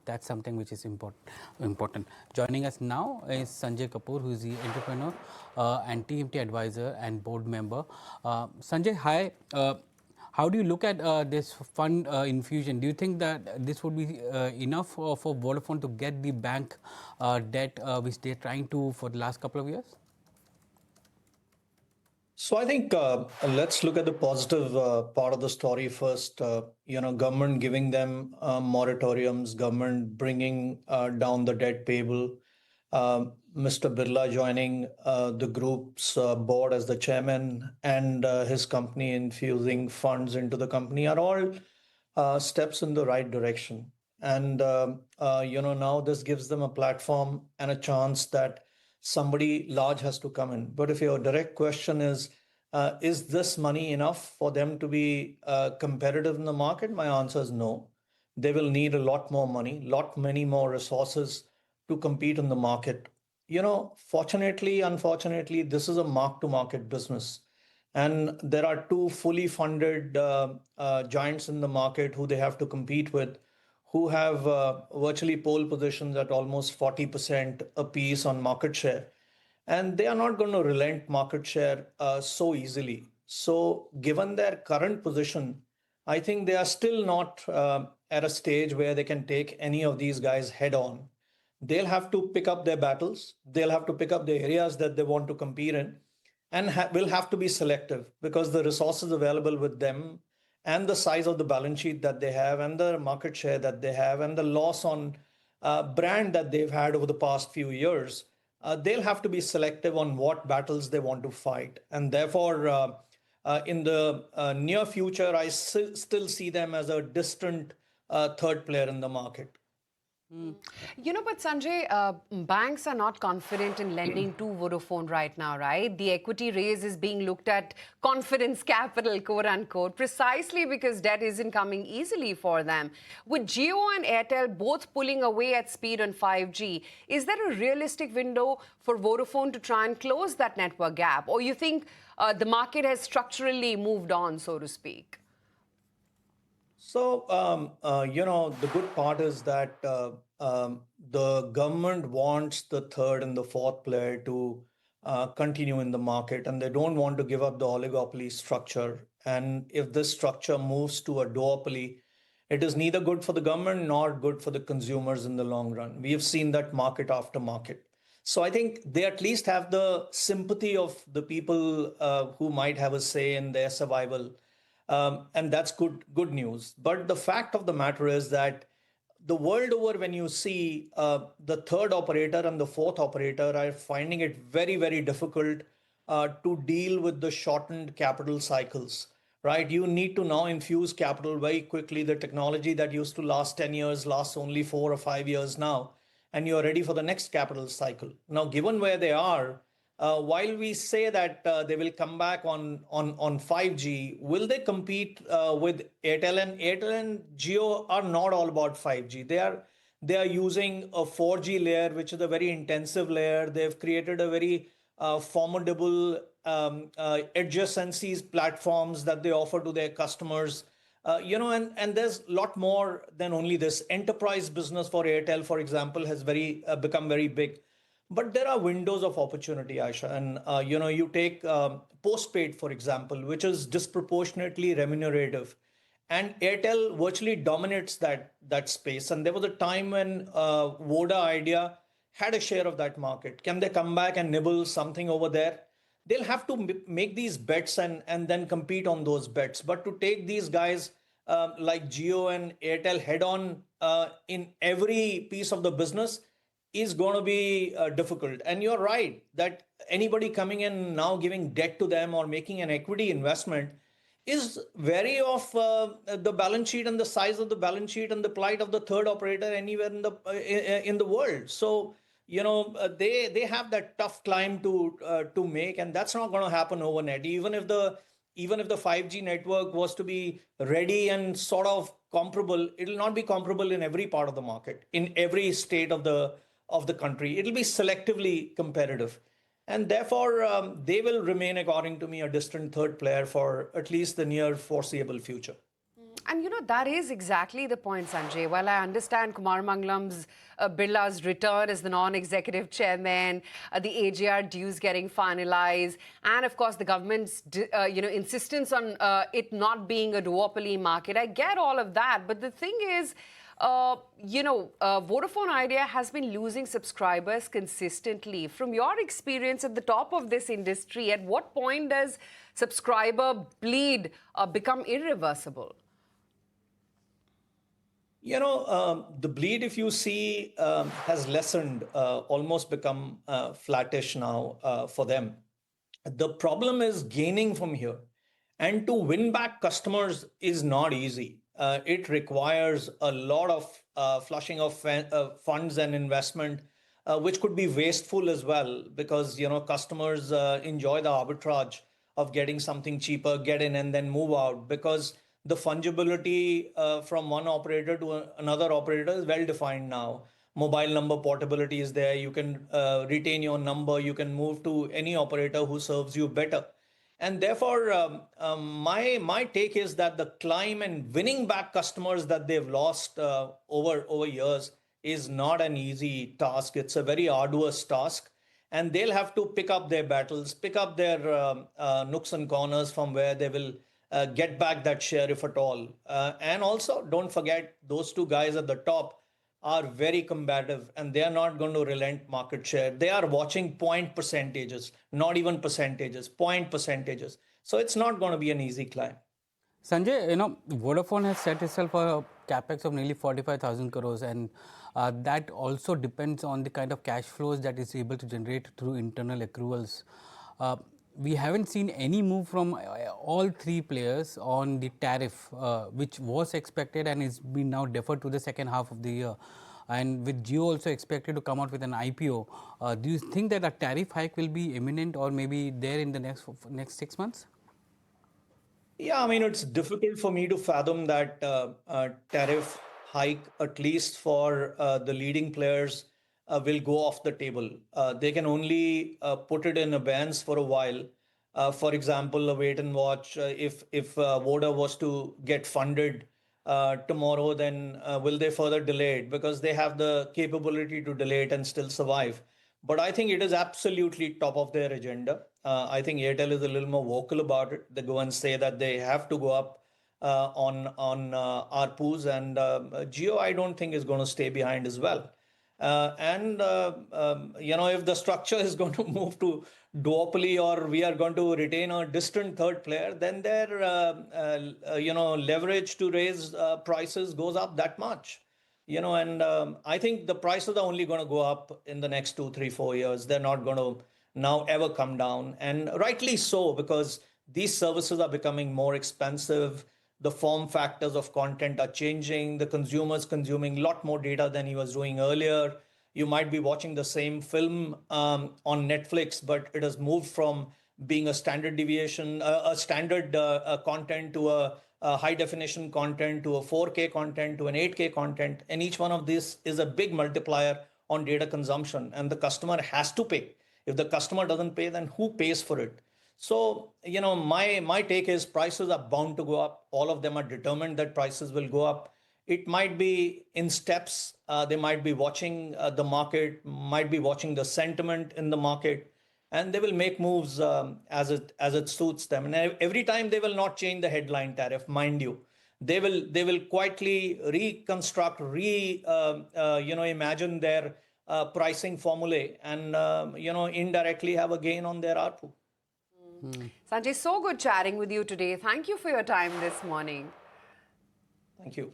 That's something which is important. Joining us now is Sanjay Kapoor, who is the entrepreneur and TMT advisor and board member. Sanjay, hi. How do you look at this fund infusion? Do you think that this would be enough for Vodafone to get the bank debt which they're trying to for the last couple of years? So I think let's look at the positive part of the story first. Government giving them moratoriums, government bringing down the debt payable, Mr. Birla joining the group's board as the chairman, and his company infusing funds into the company are all steps in the right direction. And now this gives them a platform and a chance that somebody large has to come in. But if your direct question is this money enough for them to be competitive in the market? My answer is no. They will need a lot more money, many more resources to compete in the market. Fortunately, unfortunately, this is a mark-to-market business. And there are two fully funded giants in the market who they have to compete with, who have virtually pole positions at almost 40% apiece on market share. And they are not going to relent market share so easily. So, given their current position, I think they are still not at a stage where they can take any of these guys head on. They'll have to pick up their battles, they'll have to pick up the areas that they want to compete in, and will have to be selective because the resources available with them and the size of the balance sheet that they have and the market share that they have and the loss on brand that they've had over the past few years, they'll have to be selective on what battles they want to fight. And therefore, in the near future, I still see them as a distant third player in the market. But Sanjay, banks are not confident in lending to Vodafone right now, right? The equity raise is being looked at confidence capital, quote unquote, precisely because debt isn't coming easily for them. With Jio and Airtel both pulling away at speed on 5G, is there a realistic window for Vodafone to try and close that network gap? Or you think the market has structurally moved on, so to speak? So, the good part is that the government wants the third and the fourth player to continue in the market, and they don't want to give up the oligopoly structure. And if this structure moves to a duopoly, it is neither good for the government nor good for the consumers in the long run. We have seen that market after market. So I think they at least have the sympathy of the people who might have a say in their survival. And that's good news. But the fact of the matter is that the world over, when you see the third operator and the fourth operator are finding it very, very difficult to deal with the shortened capital cycles, right? You need to now infuse capital very quickly. The technology that used to last 10 years lasts only 4 or 5 years now, and you're ready for the next capital cycle. Now, given where they are, while we say that they will come back on 5G, will they compete with Airtel? And Airtel and Jio are not all about 5G. They are using a 4G layer, which is a very intensive layer. They've created a very formidable adjacencies platforms that they offer to their customers. And there's a lot more than only this. Enterprise business for Airtel, for example, has become very big. But there are windows of opportunity, Aisha. And, you take postpaid, for example, which is disproportionately remunerative. And Airtel virtually dominates that space. And there was a time when Vodafone Idea had a share of that market. Can they come back and nibble something over there? They'll have to make these bets and then compete on those bets. But to take these guys like Jio and Airtel head on in every piece of the business is going to be difficult. And you're right that anybody coming in now giving debt to them or making an equity investment is wary of the balance sheet and the size of the balance sheet and the plight of the third operator anywhere in the world. So, they have that tough climb to make, and that's not going to happen overnight. Even if the 5G network was to be ready and sort of comparable, it'll not be comparable in every part of the market, in every state of the country. It'll be selectively competitive. And therefore, they will remain, according to me, a distant third player for at least the near foreseeable future. And that is exactly the point, Sanjay. While I understand Kumar Mangalam's Birla's return as the non-executive chairman, the AGR dues getting finalized, and of course the government's insistence on it not being a duopoly market. I get all of that, but the thing is, Vodafone Idea has been losing subscribers consistently. From your experience at the top of this industry, at what point does subscriber bleed become irreversible? The bleed, if you see, has lessened, almost become flattish now for them. The problem is gaining from here. And to win back customers is not easy. It requires a lot of flushing of funds and investment, which could be wasteful as well, because customers enjoy the arbitrage of getting something cheaper, get in and then move out, because the fungibility from one operator to another operator is well defined now. Mobile number portability is there. You can retain your number. You can move to any operator who serves you better. And therefore, my take is that the climb and winning back customers that they've lost over years is not an easy task. It's a very arduous task. And they'll have to pick up their battles, pick up their nooks and corners from where they will get back that share, if at all. And also, don't forget, those two guys at the top are very combative, and they are not going to relent market share. They are watching point percentages, not even percentages, point percentages. So it's not going to be an easy climb. Sanjay, Vodafone has set itself a capex of nearly 45,000 crores, and that also depends on the kind of cash flows that is able to generate through internal accruals. We haven't seen any move from all three players on the tariff, which was expected and is being now deferred to the second half of the year. And with Jio also expected to come out with an IPO, do you think that a tariff hike will be imminent or maybe there in the next 6 months? Yeah, I mean, it's difficult for me to fathom that tariff hike, at least for the leading players, will go off the table. They can only put it in abeyance for a while. For example, a wait and watch. If Voda was to get funded tomorrow, then will they further delay it? Because they have the capability to delay it and still survive. But I think it is absolutely top of their agenda. I think Airtel is a little more vocal about it. They go and say that they have to go up on ARPUs, and Jio, I don't think, is going to stay behind as well. If the structure is going to move to duopoly, or we are going to retain a distant third player, then their leverage to raise prices goes up that much. I think the prices are only going to go up in the next 2, 3, 4 years. They're not going to now ever come down. And rightly so, because these services are becoming more expensive. The form factors of content are changing. The consumer's consuming a lot more data than he was doing earlier. You might be watching the same film on Netflix, but it has moved from being a standard deviation, a standard content to a high definition content, to a 4K content, to an 8K content. And each one of these is a big multiplier on data consumption, and the customer has to pay. If the customer doesn't pay, then who pays for it? So, my take is prices are bound to go up. All of them are determined that prices will go up. It might be in steps. They might be watching the market, might be watching the sentiment in the market, and they will make moves as it suits them. And every time they will not change the headline tariff, mind you. They will quietly reconstruct, imagine their pricing formulae, and indirectly have a gain on their ARPU. Sanjay, so good chatting with you today. Thank you for your time this morning. Thank you.